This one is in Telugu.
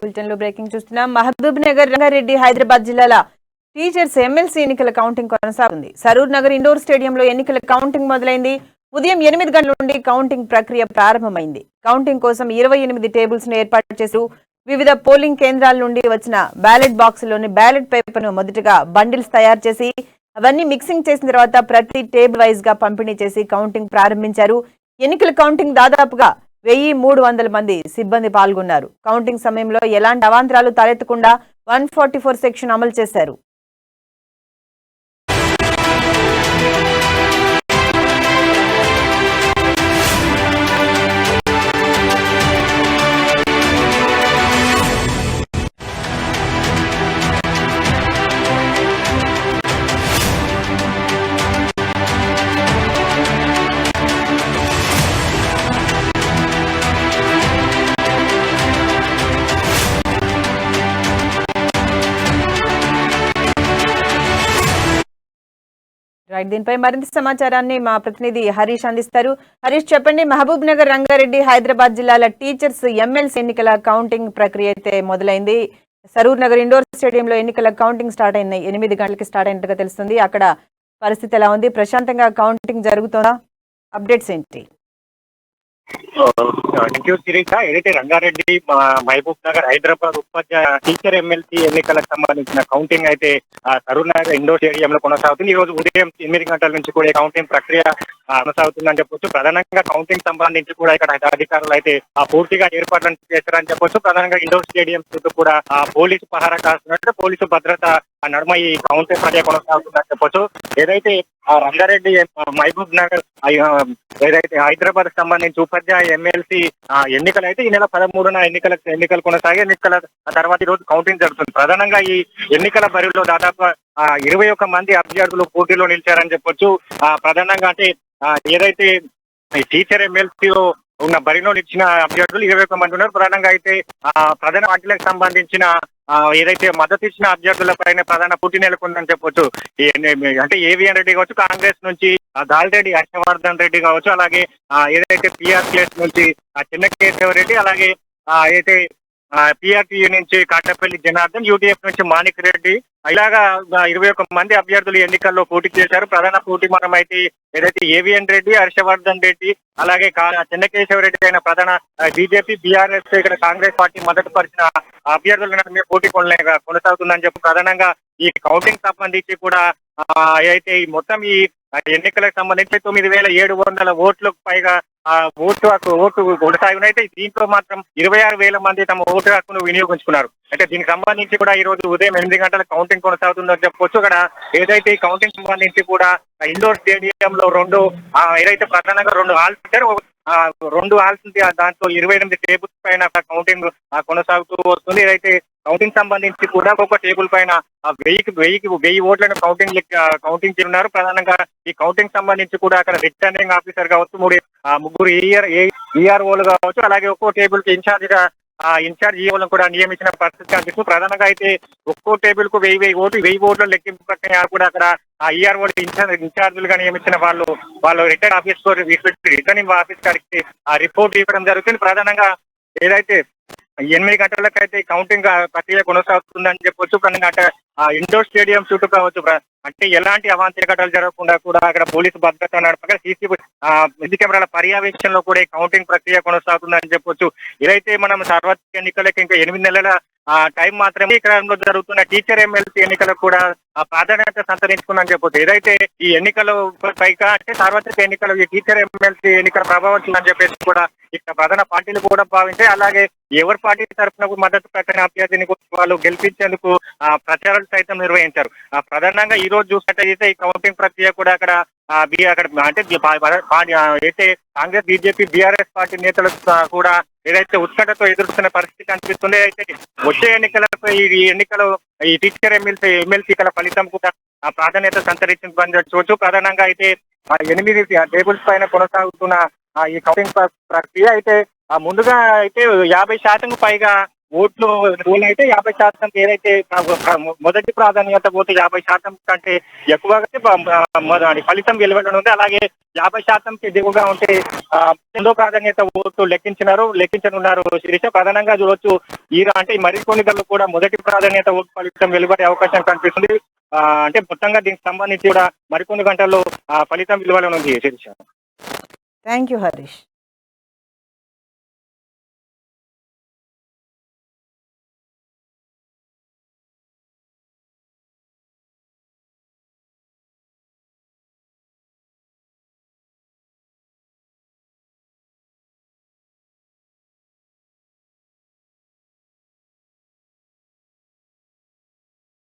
బులెటిన్ లో బ్రేకింగ్ చూస్తున్నాం. మహబూబ్ నగర్, రంగారెడ్డి, హైదరాబాద్ జిల్లాల టీచర్స్ ఎమ్మెల్సీ ఎన్నికల కౌంటింగ్ కొనసాగుతుంది. సరూర్ నగర్ ఇండోర్ స్టేడియంలో ఎన్నికల కౌంటింగ్ మొదలైంది. ఉదయం 8 గంటల నుండి కౌంటింగ్ ప్రక్రియ ప్రారంభమైంది. కౌంటింగ్ కోసం 28 టేబుల్స్ ను ఏర్పాటు చేసి వివిధ పోలింగ్ కేంద్రాల నుండి వచ్చిన బ్యాలెట్ బాక్సులోని బ్యాలెట్ పేపర్ ను మొదటగా బండిల్స్ తయారు చేసి అవన్నీ మిక్సింగ్ చేసిన తర్వాత ప్రతి టేబుల్ వైజ్ గా పంపిణీ చేసి కౌంటింగ్ ప్రారంభించారు. ఎన్నికల కౌంటింగ్ దాదాపుగా 1300 మంది సిబ్బంది పాల్గొన్నారు. కౌంటింగ్ సమయంలో ఎలాంటి అవాంతరాలు తలెత్తకుండా 144 సెక్షన్ అమలు చేశారు. దీనిపై మరింత సమాచారాన్ని మా ప్రతినిధి హరీష్ అందిస్తారు. హరీష్, చెప్పండి. మహబూబ్ నగర్, రంగారెడ్డి, హైదరాబాద్ జిల్లాల టీచర్స్ ఎమ్మెల్సీ ఎన్నికల కౌంటింగ్ ప్రక్రియ అయితే మొదలైంది. సరూర్ నగర్ ఇండోర్ స్టేడియంలో ఎన్నికల కౌంటింగ్ స్టార్ట్ అయింది. 8 గంటలకి స్టార్ట్ అయినట్టుగా తెలుస్తుంది. అక్కడ పరిస్థితి ఎలా ఉంది? ప్రశాంతంగా కౌంటింగ్ జరుగుతుందా? అప్డేట్స్ ఏంటి? ఏదైతే రంగారెడ్డి, మహబూబ్ నగర్, హైదరాబాద్ ఉపాధ్యాయ టీచర్ ఎమ్మెల్సీ ఎన్నికలకు సంబంధించిన కౌంటింగ్ అయితే సరూర్ నగర్ ఇండోర్ స్టేడియంలో కొనసాగుతుంది. ఈ రోజు ఉదయం 8 గంటల నుంచి కూడా కౌంటింగ్ ప్రక్రియ కొనసాగుతుందని చెప్పొచ్చు. ప్రధానంగా కౌంటింగ్ సంబంధించి కూడా ఇక్కడ అధికారులు అయితే పూర్తిగా ఏర్పాట్లను చేస్తారని చెప్పొచ్చు. ప్రధానంగా ఇండోర్ స్టేడియం చుట్టూ కూడా పోలీసు పహారా కాస్తున్నట్టు పోలీసు భద్రత నడుమ ఈ కౌంటింగ్ ప్రక్రియ కొనసాగుతుందని చెప్పొచ్చు. ఏదైతే రంగారెడ్డి, మహబూబ్ నగర్, ఏదైతే హైదరాబాద్ సంబంధించి ఉపాధ్యాయ ఎమ్మెల్సీ ఎన్నికలు అయితే ఈ నెల 13న ఎన్నికలు కొనసాగి ఎన్నికల తర్వాత ఈ రోజు కౌంటింగ్ జరుగుతుంది. ప్రధానంగా ఈ ఎన్నికల బరిలో దాదాపు 21 మంది అభ్యర్థులు పోటీలో నిలిచారని చెప్పొచ్చు. ప్రధానంగా అంటే ఏదైతే టీచర్ ఎమ్మెల్సీలో ఉన్న బరిలో నిలిచిన అభ్యర్థులు 21 మంది ఉన్నారు. ప్రధానంగా అయితే ప్రధాన పార్టీలకు సంబంధించిన ఏదైతే మద్దతు ఇచ్చిన అభ్యర్థుల పైన ప్రధాన పోటీ నెలకొందని చెప్పొచ్చు. అంటే ఏవిఎన్ రెడ్డి కావచ్చు, కాంగ్రెస్ నుంచి దాల్రెడ్డి హర్షవర్ధన్ రెడ్డి కావచ్చు, అలాగే ఏదైతే పిఆర్టీఎస్ నుంచి చెన్నకేశవ రెడ్డి, అలాగే అయితే పిఆర్టీ నుంచి కాటపల్లి జనార్దన్, యూటీఎఫ్ నుంచి మాణిక్ రెడ్డి, ఇలాగా 21 మంది అభ్యర్థులు ఎన్నికల్లో పోటీ చేశారు. ప్రధాన పోటీ మనం అయితే ఏదైతే ఏవిఎన్ రెడ్డి, హర్షవర్ధన్ రెడ్డి, అలాగే చెన్నకేశవ రెడ్డి అయిన ప్రధాన బీజేపీ, బీఆర్ఎస్, ఇక్కడ కాంగ్రెస్ పార్టీ మద్దతు పరిచిన అభ్యర్థుల పోటీ కొనసాగుతుందని చెప్పి ప్రధానంగా ఈ కౌంటింగ్ సంబంధించి కూడా అయితే మొత్తం ఈ ఎన్నికలకు సంబంధించి 9,700 ఓట్లకు పైగా ఓటు కొనసాగిన అయితే దీంట్లో మాత్రం 26,000 మంది తమ ఓటు హక్కును వినియోగించుకున్నారు. అంటే దీనికి సంబంధించి కూడా ఈ రోజు ఉదయం 8 గంటల కౌంటింగ్ కొనసాగుతుందని చెప్పొచ్చు. అక్కడ ఏదైతే ఈ కౌంటింగ్ సంబంధించి కూడా ఇండోర్ స్టేడియంలో ఏదైతే ప్రధానంగా 2 హాల్స్ ఉంటారో 2 హాల్స్ దాంట్లో 28 టేబుల్స్ పైన కౌంటింగ్ కొనసాగుతూ వస్తుంది. ఏదైతే కౌంటింగ్ సంబంధించి కూడా ఒక్కొక్క టేబుల్ పైన 1000 ఓట్లను కౌంటింగ్ చేస్తున్నారు. ప్రధానంగా ఈ కౌంటింగ్ సంబంధించి కూడా అక్కడ రిటర్నింగ్ ఆఫీసర్ కావచ్చు, ముగ్గురు ఈఆర్ఓలు కావచ్చు, అలాగే ఒక్కో టేబుల్ కి ఇన్ఛార్జ్ ఈఓలను కూడా నియమించిన పరిస్థితి కనిపిస్తుంది. ప్రధానంగా అయితే ఒక్కో టేబుల్ కు 1000 ఓట్ల లెక్కింపు ప్రక్రియ కూడా అక్కడ ఈఆర్ఓలు ఇన్ఛార్జీలుగా నియమించిన వాళ్ళు రిటర్నింగ్ ఆఫీస్ గారికి రిపోర్ట్ ఇవ్వడం జరుగుతుంది. ప్రధానంగా ఏదైతే 8 గంటలకైతే కౌంటింగ్ ప్రక్రియ కొనసాగుతుందని చెప్పొచ్చు. కానీ ఇండోర్ స్టేడియం చుట్టూ కావచ్చు అంటే ఎలాంటి అవాంఛనీయ ఘటనలు జరగకుండా కూడా అక్కడ పోలీసు భద్రత నడపగా సీసీ కెమెరాల పర్యవేక్షణలో కూడా కౌంటింగ్ ప్రక్రియ కొనసాగుతుందని చెప్పొచ్చు. ఇదైతే మనం సార్వత్రిక ఎన్నికలకి ఇంకా 8 నెలల టైం మాత్రమే ఇక్కడ జరుగుతున్న టీచర్ ఎమ్మెల్సీ ఎన్నికలకు కూడా ప్రాధాన్యత సంతరించుకుందని చెప్పొచ్చు. ఏదైతే ఈ ఎన్నికలు పైగా అంటే సార్వత్రిక ఎన్నికలు ఈ టీచర్ ఎమ్మెల్సీ ఎన్నికల ప్రభావం ఉందని చెప్పేసి కూడా ఇక్కడ ప్రధాన పార్టీలు కూడా భావించాయి. అలాగే ఎవరి పార్టీ తరఫున మద్దతు ప్రకటన అభ్యర్థిని వాళ్ళు గెలిపించేందుకు ప్రచారాలు సైతం నిర్వహించారు. ప్రధానంగా ఈ రోజు చూసినట్టయితే ఈ కౌంటింగ్ ప్రక్రియ కూడా అక్కడ అంటే అయితే కాంగ్రెస్, బీజేపీ, బీఆర్ఎస్ పార్టీ నేతలు కూడా ఏదైతే ఉత్కంఠతో ఎదుర్కొన్న పరిస్థితి కనిపిస్తుంది. అయితే వచ్చే ఎన్నికలకు ఈ టీచర్ ఎమ్మెల్సీల ఫలితం కూడా ప్రాధాన్యత సంతరించిందని చూడవచ్చు. ప్రధానంగా అయితే 8 టేబుల్స్ పైన కొనసాగుతున్న ఈ కౌంటింగ్ ప్రక్రియ అయితే ముందుగా అయితే 50% పైగా ఓట్లు పోల్ అయితే 50% ఏదైతే మొదటి ప్రాధాన్యత పోతే 50% కంటే ఎక్కువగా ఫలితం వెలువడడం ఉంది. అలాగే 50% దిగువగా ఉంటే రెండో ప్రాధాన్యత ఓట్లు లెక్కించనున్నారు. శిరీష, ప్రధానంగా చూడొచ్చు అంటే మరికొన్ని గంటలు కూడా మొదటి ప్రాధాన్యత ఓటు ఫలితం వెలువడే అవకాశం కనిపిస్తుంది. అంటే మొత్తంగా దీనికి సంబంధించి కూడా మరికొన్ని గంటల్లో ఫలితం వెలువడనుంది. Shirisha, thank you Harish.